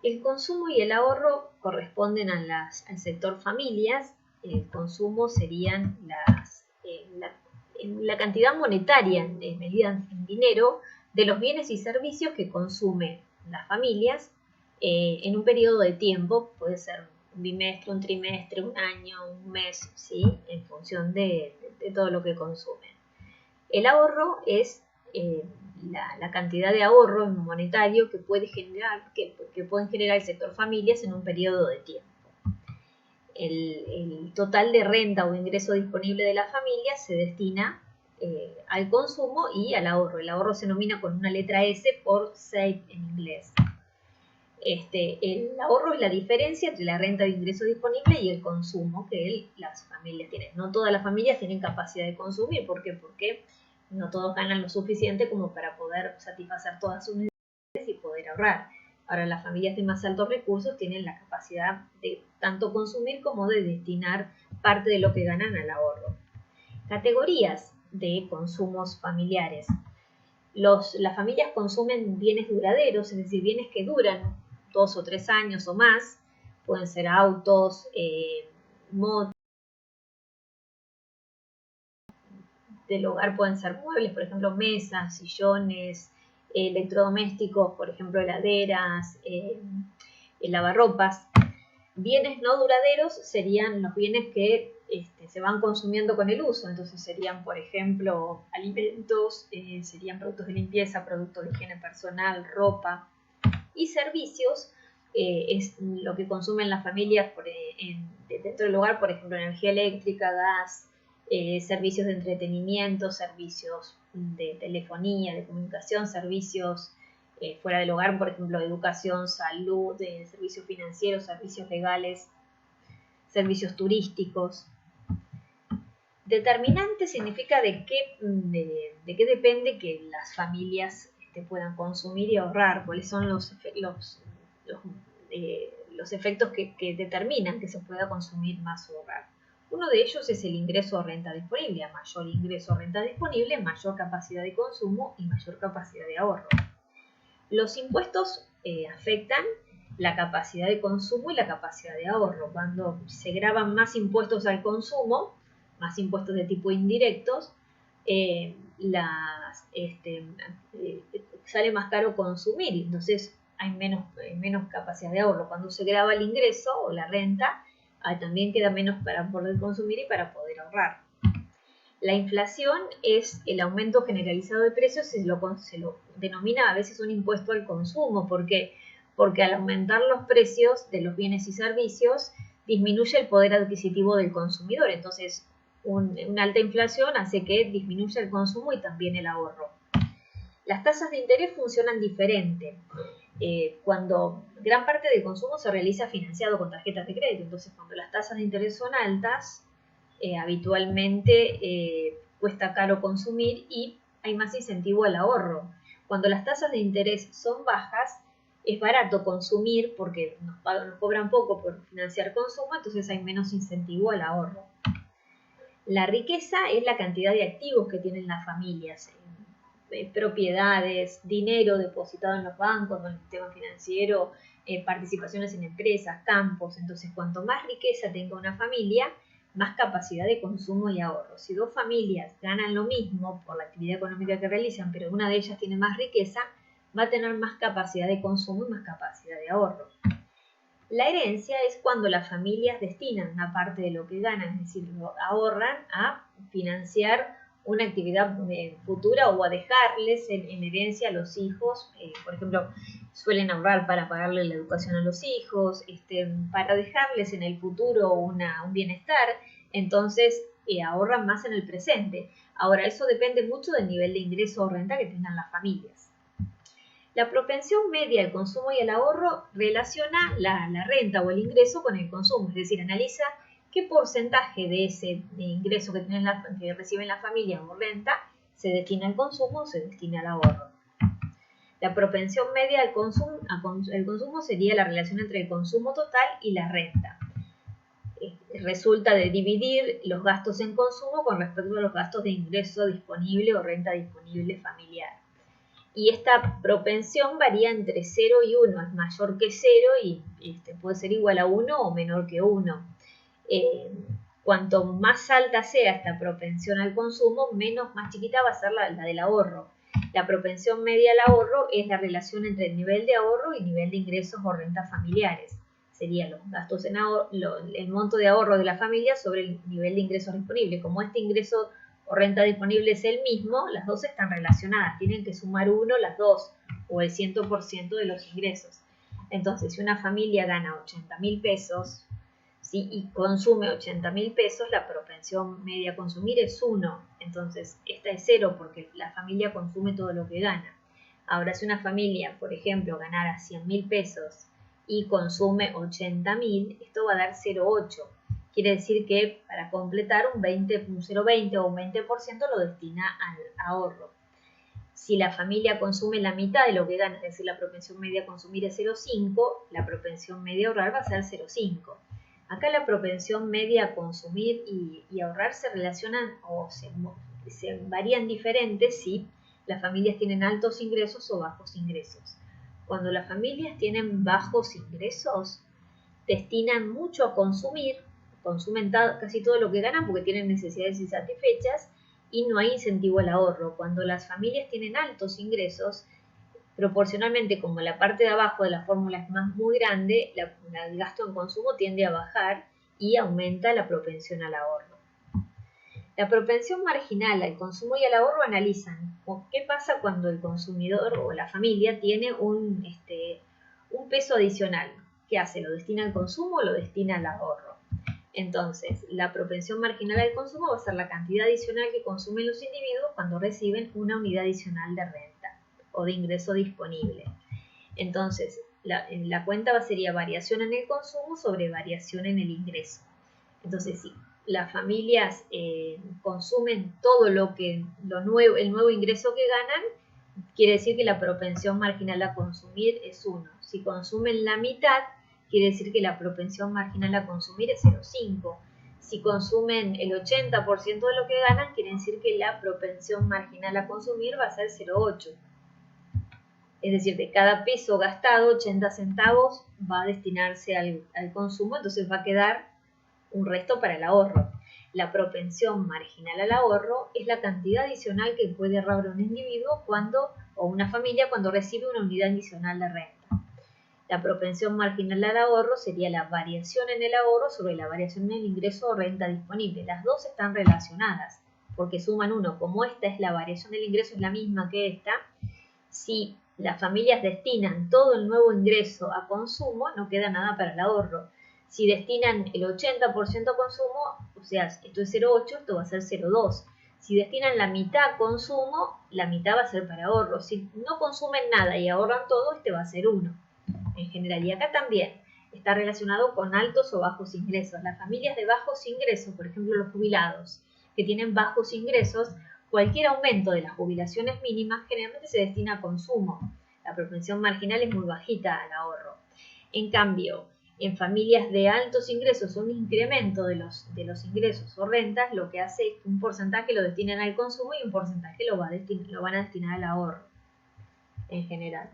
El consumo y el ahorro corresponden al sector familias. El consumo serían la cantidad monetaria, medida en dinero, de los bienes y servicios que consumen las familias en un periodo de tiempo. Puede ser un bimestre, un trimestre, un año, un mes, ¿sí? En función de todo lo que consumen. El ahorro es la cantidad de ahorro monetario que pueden generar el sector familias en un periodo de tiempo. El total de renta o ingreso disponible de la familia se destina al consumo y al ahorro. El ahorro se denomina con una letra S por save en inglés. El ahorro es la diferencia entre la renta de ingreso disponible y el consumo que las familias tienen. No todas las familias tienen capacidad de consumir. ¿Por qué? Porque no todos ganan lo suficiente como para poder satisfacer todas sus necesidades y poder ahorrar. Ahora, las familias de más altos recursos tienen la capacidad de tanto consumir como de destinar parte de lo que ganan al ahorro. Categorías de consumos familiares. Las familias consumen bienes duraderos, es decir, bienes que duran 2 o 3 años o más. Pueden ser autos, motos. Del hogar pueden ser muebles, por ejemplo, mesas, sillones, electrodomésticos, por ejemplo, heladeras, lavarropas. Bienes no duraderos serían los bienes que se van consumiendo con el uso. Entonces serían, por ejemplo, alimentos, serían productos de limpieza, productos de higiene personal, ropa. Y servicios es lo que consumen las familias dentro del hogar, por ejemplo, energía eléctrica, gas, servicios de entretenimiento, servicios de telefonía, de comunicación, servicios fuera del hogar, por ejemplo, educación, salud, servicios financieros, servicios legales, servicios turísticos. Determinante significa de qué depende que las familias puedan consumir y ahorrar, cuáles son los efectos que determinan que se pueda consumir más o ahorrar. Uno de ellos es el ingreso o renta disponible. A mayor ingreso o renta disponible, mayor capacidad de consumo y mayor capacidad de ahorro. Los impuestos afectan la capacidad de consumo y la capacidad de ahorro. Cuando se graban más impuestos al consumo, más impuestos de tipo indirectos, sale más caro consumir, entonces hay menos capacidad de ahorro. Cuando se graba el ingreso o la renta, también queda menos para poder consumir y para poder ahorrar. La inflación es el aumento generalizado de precios, se lo denomina a veces un impuesto al consumo. ¿Por qué? Porque al aumentar los precios de los bienes y servicios, disminuye el poder adquisitivo del consumidor. Entonces, una alta inflación hace que disminuya el consumo y también el ahorro. Las tasas de interés funcionan diferente. Cuando gran parte del consumo se realiza financiado con tarjetas de crédito, entonces cuando las tasas de interés son altas, habitualmente cuesta caro consumir y hay más incentivo al ahorro. Cuando las tasas de interés son bajas, es barato consumir porque nos cobran poco por financiar consumo, entonces hay menos incentivo al ahorro. La riqueza es la cantidad de activos que tienen las familias, propiedades, dinero depositado en los bancos, en el sistema financiero, participaciones en empresas, campos. Entonces, cuanto más riqueza tenga una familia, más capacidad de consumo y ahorro. Si dos familias ganan lo mismo por la actividad económica que realizan, pero una de ellas tiene más riqueza, va a tener más capacidad de consumo y más capacidad de ahorro. La herencia es cuando las familias destinan una parte de lo que ganan, es decir, ahorran a financiar una actividad futura o a dejarles en herencia a los hijos. Por ejemplo, suelen ahorrar para pagarle la educación a los hijos, para dejarles en el futuro un bienestar. Entonces ahorran más en el presente. Ahora, eso depende mucho del nivel de ingreso o renta que tengan las familias. La propensión media al consumo y al ahorro relaciona la renta o el ingreso con el consumo, es decir, analiza qué porcentaje de ese ingreso que reciben las familias o renta se destina al consumo o se destina al ahorro. La propensión media al consumo sería la relación entre el consumo total y la renta. Resulta de dividir los gastos en consumo con respecto a los gastos de ingreso disponible o renta disponible familiar. Y esta propensión varía entre 0 y 1, es mayor que 0 y puede ser igual a 1 o menor que 1. Cuanto más alta sea esta propensión al consumo, más chiquita va a ser la del ahorro. La propensión media al ahorro es la relación entre el nivel de ahorro y nivel de ingresos o rentas familiares. Serían los gastos en ahorro, el monto de ahorro de la familia sobre el nivel de ingresos disponible. Como este ingreso o renta disponible es el mismo, las dos están relacionadas. Tienen que sumar uno las dos o el 100% de los ingresos. Entonces, si una familia gana 80.000 pesos, ¿sí? Y consume 80.000 pesos, la propensión media a consumir es 1. Entonces, esta es 0 porque la familia consume todo lo que gana. Ahora, si una familia, por ejemplo, ganara 100.000 pesos y consume 80.000, esto va a dar 0,8. Quiere decir que para completar un 0,20 o un 20% lo destina al ahorro. Si la familia consume la mitad de lo que gana, es decir, la propensión media a consumir es 0,5, la propensión media a ahorrar va a ser 0,5. Acá la propensión media a consumir y ahorrar se relacionan o se varían diferentes si las familias tienen altos ingresos o bajos ingresos. Cuando las familias tienen bajos ingresos, destinan mucho a consumir, consumen casi todo lo que ganan porque tienen necesidades insatisfechas y no hay incentivo al ahorro. Cuando las familias tienen altos ingresos, proporcionalmente, como la parte de abajo de la fórmula es muy grande, el gasto en consumo tiende a bajar y aumenta la propensión al ahorro. La propensión marginal al consumo y al ahorro analizan qué pasa cuando el consumidor o la familia tiene un peso adicional. ¿Qué hace? ¿Lo destina al consumo o lo destina al ahorro? Entonces, la propensión marginal al consumo va a ser la cantidad adicional que consumen los individuos cuando reciben una unidad adicional de renta o de ingreso disponible. Entonces, la cuenta sería variación en el consumo sobre variación en el ingreso. Entonces, si las familias consumen todo el nuevo ingreso que ganan, quiere decir que la propensión marginal a consumir es 1. Si consumen la mitad, quiere decir que la propensión marginal a consumir es 0,5. Si consumen el 80% de lo que ganan, quiere decir que la propensión marginal a consumir va a ser 0,8. Es decir, de cada peso gastado, 80 centavos va a destinarse al consumo, entonces va a quedar un resto para el ahorro. La propensión marginal al ahorro es la cantidad adicional que puede ahorrar un individuo o una familia cuando recibe una unidad adicional de renta. La propensión marginal al ahorro sería la variación en el ahorro sobre la variación en el ingreso o renta disponible. Las dos están relacionadas porque suman 1. Como esta es la variación del ingreso, es la misma que esta, si las familias destinan todo el nuevo ingreso a consumo, no queda nada para el ahorro. Si destinan el 80% a consumo, o sea, esto es 0,8, esto va a ser 0,2. Si destinan la mitad a consumo, la mitad va a ser para ahorro. Si no consumen nada y ahorran todo, este va a ser 1. En general, y acá también está relacionado con altos o bajos ingresos. Las familias de bajos ingresos, por ejemplo los jubilados, que tienen bajos ingresos, cualquier aumento de las jubilaciones mínimas generalmente se destina a consumo. La propensión marginal es muy bajita al ahorro. En cambio, en familias de altos ingresos, un incremento de los ingresos o rentas, lo que hace es que un porcentaje lo destinan al consumo y un porcentaje lo van a destinar al ahorro, en general.